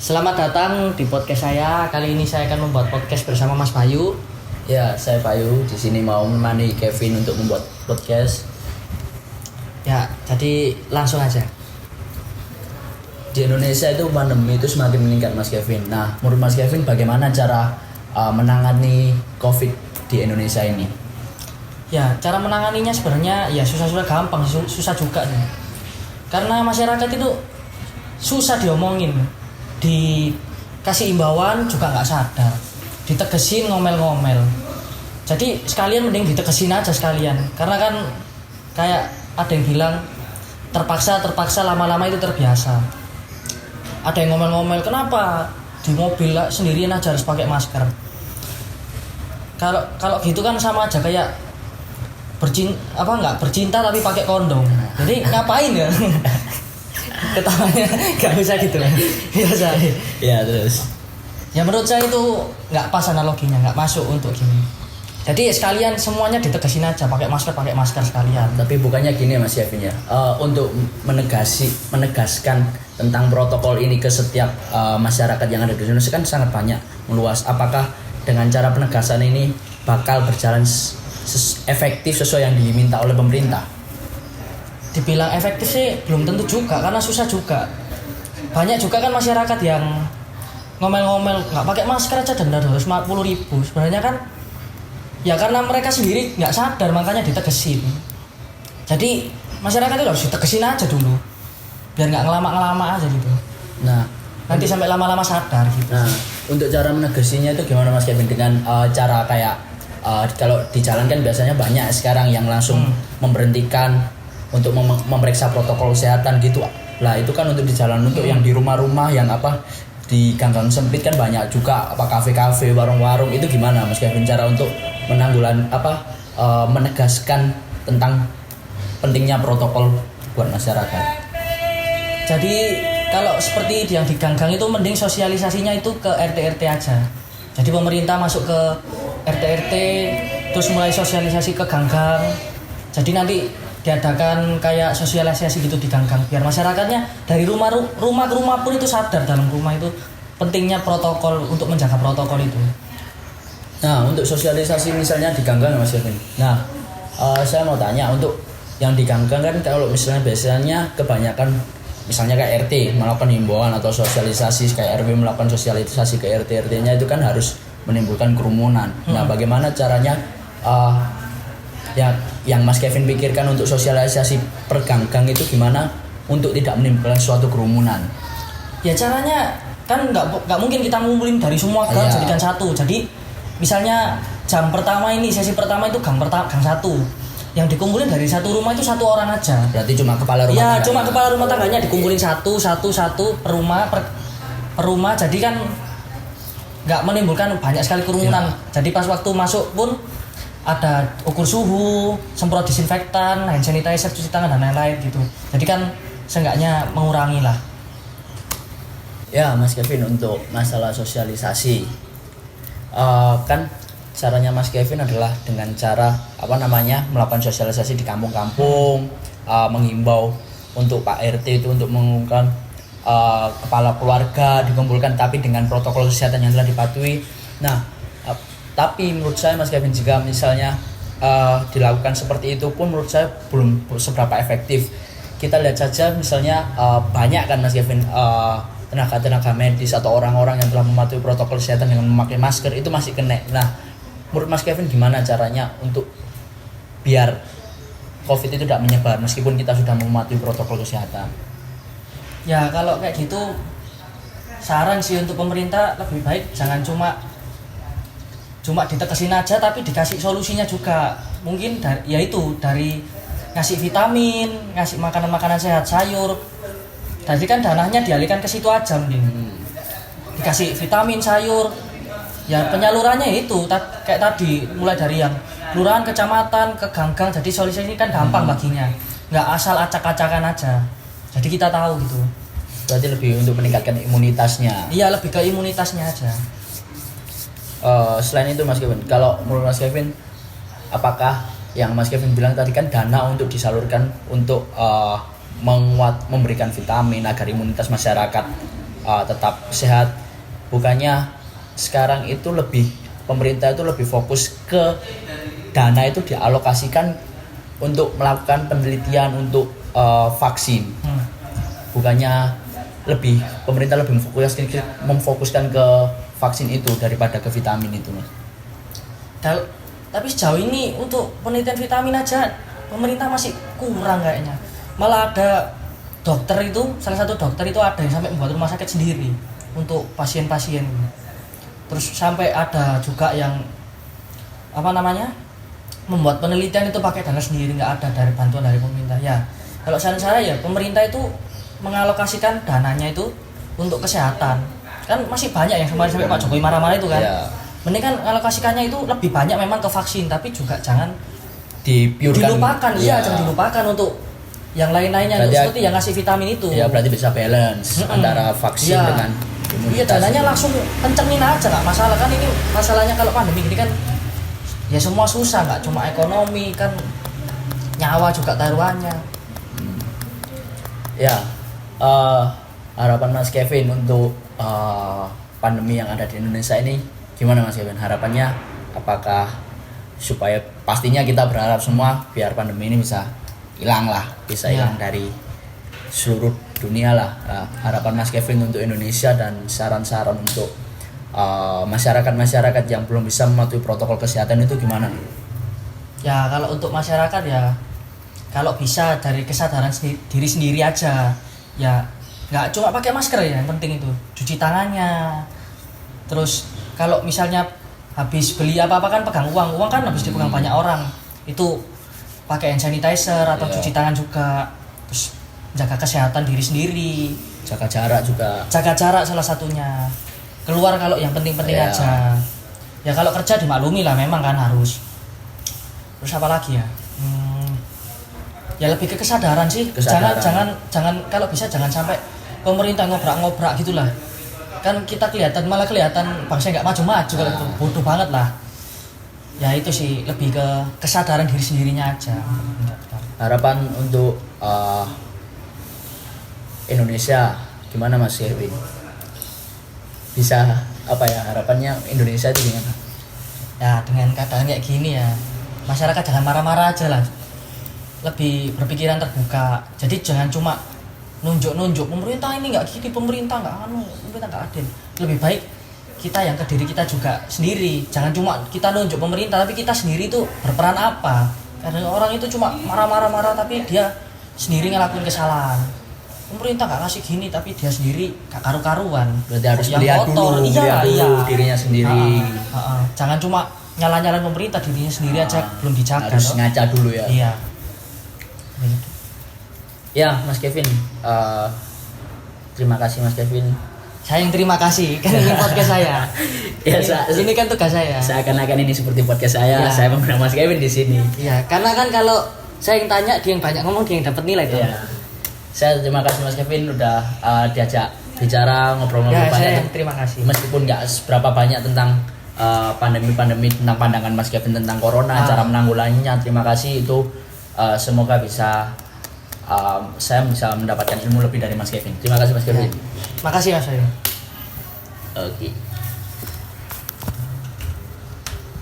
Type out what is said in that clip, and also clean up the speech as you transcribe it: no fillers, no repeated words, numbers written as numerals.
Selamat datang di podcast saya. Kali ini saya akan membuat podcast bersama Mas Bayu. Ya, saya Bayu. Di sini mau menemani Kevin untuk membuat podcast. Ya, jadi langsung aja. Di Indonesia itu pandemi itu semakin meningkat, Mas Kevin. Nah, menurut Mas Kevin bagaimana cara menangani COVID di Indonesia ini? Ya, cara menanganinya sebenarnya ya susah-susah gampang, susah juga nih. Karena masyarakat itu susah diomongin. Dikasih imbauan juga nggak sadar, ditegesin ngomel-ngomel. Jadi sekalian mending ditegesin aja sekalian, karena kan kayak ada yang bilang terpaksa lama-lama itu terbiasa. Ada yang ngomel-ngomel, kenapa di mobil sendirian aja harus pakai masker. Kalau gitu kan sama aja kayak nggak bercinta tapi pakai kondom. Jadi ngapain ya? Ketawanya gak usah gitu kan. Biasa. Ya, terus. Ya menurut saya itu nggak pas analoginya, nggak masuk untuk gini. Jadi sekalian semuanya ditegasin aja, pakai masker sekalian. Tapi bukannya gini Mas Kevin ya, untuk menegaskan tentang protokol ini ke setiap masyarakat yang ada di Indonesia kan sangat banyak, meluas. Apakah dengan cara penegasan ini bakal berjalan efektif sesuai yang diminta oleh pemerintah? Dibilang efektif sih belum tentu juga, karena susah juga. Banyak juga kan masyarakat yang ngomel-ngomel nggak pakai masker aja denda 250.000. Sebenarnya kan ya karena mereka sendiri nggak sadar, makanya ditegesin. Jadi masyarakat itu harus ditegesin aja dulu, biar nggak ngelama aja gitu. Nah, Nanti sampai lama-lama sadar gitu. Nah, untuk cara menegasinya itu gimana Mas Kevin? Dengan cara kayak kalau di jalan kan biasanya banyak sekarang yang langsung memberhentikan untuk memeriksa protokol kesehatan gitu. Lah itu kan untuk di jalan, untuk yang di rumah-rumah yang di gang-gang sempit kan banyak juga, kafe-kafe, warung-warung. Itu gimana Mas Kevin cara untuk menegaskan tentang pentingnya protokol buat masyarakat? Jadi kalau seperti yang di gang-gang itu mending sosialisasinya itu ke RT-RT aja. Jadi pemerintah masuk ke RT-RT terus mulai sosialisasi ke gang-gang. Jadi nanti diadakan kayak sosialisasi gitu di gang-gang biar masyarakatnya dari rumah ke rumah pun itu sadar dalam rumah itu pentingnya protokol, untuk menjaga protokol itu. Nah, untuk sosialisasi misalnya di gang-gang Mas Kevin. Nah, saya mau tanya, untuk yang di gang-gang kan kalau misalnya biasanya kebanyakan misalnya kayak RT melakukan himbauan atau sosialisasi, kayak RW melakukan sosialisasi ke RT-RT-nya itu kan harus menimbulkan kerumunan. Nah, bagaimana caranya yang Mas Kevin pikirkan untuk sosialisasi per gang-gang itu gimana untuk tidak menimbulkan suatu kerumunan? Ya caranya kan nggak mungkin kita ngumpulin dari semua gang jadikan satu. Jadi misalnya sesi pertama itu gang satu, yang dikumpulin dari satu rumah itu satu orang aja. Berarti cuma kepala rumah tangga. Ya cuma kepala rumah tangganya dikumpulin satu per rumah. Jadi kan nggak menimbulkan banyak sekali kerumunan. Jadi pas waktu masuk pun ada ukur suhu, semprot disinfektan, hand sanitizer, cuci tangan dan lain-lain gitu. Jadi kan seenggaknya mengurangi lah. Ya Mas Kevin, untuk masalah sosialisasi kan caranya Mas Kevin adalah dengan cara melakukan sosialisasi di kampung-kampung, mengimbau untuk Pak RT itu untuk mengumumkan kepala keluarga dikumpulkan tapi dengan protokol kesehatan yang telah dipatuhi. Nah, tapi menurut saya Mas Kevin, jika misalnya dilakukan seperti itu pun menurut saya belum seberapa efektif. Kita lihat saja misalnya banyak kan Mas Kevin tenaga medis atau orang-orang yang telah mematuhi protokol kesehatan dengan memakai masker itu masih kena. Nah, menurut Mas Kevin gimana caranya untuk biar COVID itu tidak menyebar meskipun kita sudah mematuhi protokol kesehatan? Ya kalau kayak gitu saran sih untuk pemerintah lebih baik jangan cuma ditekesin aja tapi dikasih solusinya juga. Mungkin dari ngasih vitamin, ngasih makanan sehat, sayur. Jadi kan dananya dialihkan ke situ aja mending. Dikasih vitamin, sayur. Ya penyalurannya itu kayak tadi, mulai dari yang kelurahan, kecamatan, ke gang-gang. Jadi solusi ini kan gampang baginya. Nggak asal acak-acakan aja. Jadi kita tahu gitu. Berarti lebih untuk meningkatkan imunitasnya. Iya, lebih ke imunitasnya aja. Selain itu Mas Kevin, kalau menurut Mas Kevin, apakah yang Mas Kevin bilang tadi kan dana untuk disalurkan untuk memberikan vitamin agar imunitas masyarakat tetap sehat. Bukannya sekarang itu pemerintah itu lebih fokus ke dana itu dialokasikan untuk melakukan penelitian untuk vaksin. Bukannya pemerintah lebih memfokuskan ke vaksin itu daripada ke vitamin itu, Mas. Tapi sejauh ini untuk penelitian vitamin aja pemerintah masih kurang kayaknya. Malah ada salah satu dokter itu ada yang sampai membuat rumah sakit sendiri untuk pasien-pasien. Terus sampai ada juga yang membuat penelitian itu pakai dana sendiri, nggak ada dari bantuan dari pemerintah. Ya kalau saran saya ya pemerintah itu mengalokasikan dananya itu untuk kesehatan. Kan masih banyak yang sampai Pak Jokowi marah-marah itu kan. Ya. Mending kan alokasikannya itu lebih banyak memang ke vaksin, tapi juga jangan dilupakan. Jangan dilupakan untuk yang lain-lainnya seperti yang ngasih vitamin itu. Ya berarti bisa balance antara vaksin dengan imunitas. Iya, dananya langsung kencengin aja, nggak masalah kan. Ini masalahnya kalau pandemi gini kan ya semua susah, nggak cuma ekonomi kan, nyawa juga taruhannya. Ya, harapan Mas Kevin untuk pandemi yang ada di Indonesia ini gimana, Mas Kevin? Harapannya apakah supaya pastinya kita berharap semua biar pandemi ini bisa hilang dari seluruh dunia lah. Harapan Mas Kevin untuk Indonesia dan saran-saran untuk masyarakat yang belum bisa mematuhi protokol kesehatan itu gimana? Ya kalau untuk masyarakat ya kalau bisa dari kesadaran diri sendiri aja, ya nggak cuma pakai masker ya, yang penting itu cuci tangannya. Terus kalau misalnya habis beli apa-apa kan pegang uang kan habis dipegang banyak orang, itu pakai hand sanitizer atau cuci tangan juga. Terus jaga kesehatan diri sendiri, jaga jarak salah satunya. Keluar kalau yang penting-penting aja. Ya kalau kerja dimaklumi lah, memang kan harus. Terus apa lagi ya? Ya lebih ke kesadaran sih. Jangan kalau bisa jangan sampai pemerintah ngobrak-ngobrak gitulah. Kan kita malah kelihatan bangsa nggak maju-maju kalau itu, bodoh banget lah. Ya itu sih lebih ke kesadaran diri sendirinya aja. Harapan untuk Indonesia gimana, Mas Kevin? Bisa harapannya Indonesia itu gimana? Ya dengan keadaan kayak gini ya, masyarakat jangan marah-marah aja lah, lebih berpikiran terbuka. Jadi jangan cuma nunjuk pemerintah ini nggak gini, pemerintah nggak adil. Lebih baik kita yang ke diri kita juga sendiri, jangan cuma kita nunjuk pemerintah tapi kita sendiri tuh berperan apa. Karena orang itu cuma marah tapi dia sendiri ngelakuin kesalahan. Pemerintah nggak kasih gini tapi dia sendiri gak karu-karuan. Berarti harus lihat dulu dirinya sendiri. Jangan cuma nyala-nyalain pemerintah, dirinya sendiri aja belum dijaga. Harus ngaca dulu ya. Iya. Ya, Mas Kevin, terima kasih Mas Kevin. Saya yang terima kasih, kan ini podcast saya. Ini kan tugas saya. Seakan-akan ini seperti podcast saya. Ya. Saya mengundang Mas Kevin di sini. Iya, karena kan kalau saya yang tanya, dia yang banyak ngomong, dia yang dapat nilai tuh. Ya. Saya terima kasih Mas Kevin udah diajak bicara ngobrol-ngobrol banyak. Saya yang terima kasih. Meskipun nggak seberapa banyak tentang pandemi tentang pandangan Mas Kevin tentang corona, cara menanggulanginya. Terima kasih itu semoga saya bisa mendapatkan ilmu lebih dari Mas Kevin. Terima kasih Mas Kevin. Makasih Mas Kevin. Oke.